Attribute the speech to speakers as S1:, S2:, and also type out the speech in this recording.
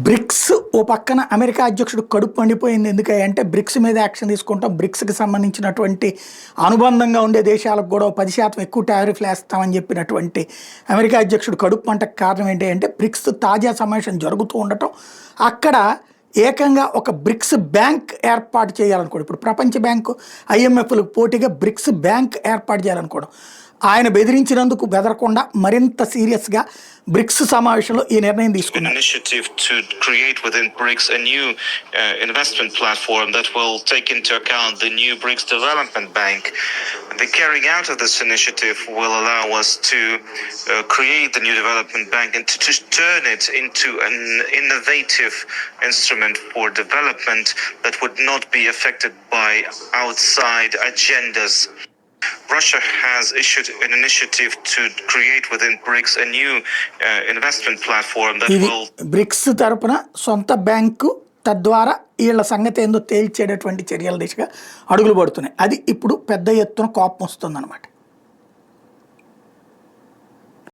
S1: Bricks ఓ పక్కన America అధ్యక్షుడు కడుపు మండిపోయింది. ఎందుకంటే బ్రిక్స్ మీద యాక్షన్ తీసుకుంటాం, బ్రిక్స్కి సంబంధించినటువంటి అనుబంధంగా ఉండే దేశాలకు కూడా 10% ఎక్కువ టారిఫ్లు వేస్తామని చెప్పినటువంటి అమెరికా అధ్యక్షుడు కడుపు మంటకు కారణం ఏంటి అంటే బ్రిక్స్ తాజా సమావేశం జరుగుతూ ఉండటం, అక్కడ ఏకంగా ఒక బ్రిక్స్ బ్యాంక్ ఏర్పాటు చేయాలనుకోవడం. ఇప్పుడు ప్రపంచ బ్యాంకు ఐఎంఎఫ్లకు పోటీగా బ్రిక్స్ బ్యాంక్ ఏర్పాటు చేయాలనుకోవడం. ఆయన బెదిరించినందుకు బెదరకుండా మరింత సీరియస్గా బ్రిక్స్ సమావేశంలో ఈ నిర్ణయం తీసుకున్నారు.
S2: Initiative to create within BRICS a new investment platform that will take into account the new BRICS Development Bank. The carrying out of this initiative will allow us to create the new development bank and to turn it into an innovative instrument for development that would not be affected by outside agendas. Russia has issued an initiative to create within BRICS a new investment platform that will
S1: BRICS తరపున సొంత bank, తద్వారా వీళ్ళ సంగతి ఏందో తేల్చేటటువంటి చర్యల దిశగా అడుగులు పడుతున్నాయి. అది ఇప్పుడు పెద్ద ఎత్తున కోపం వస్తుందన్నమాట.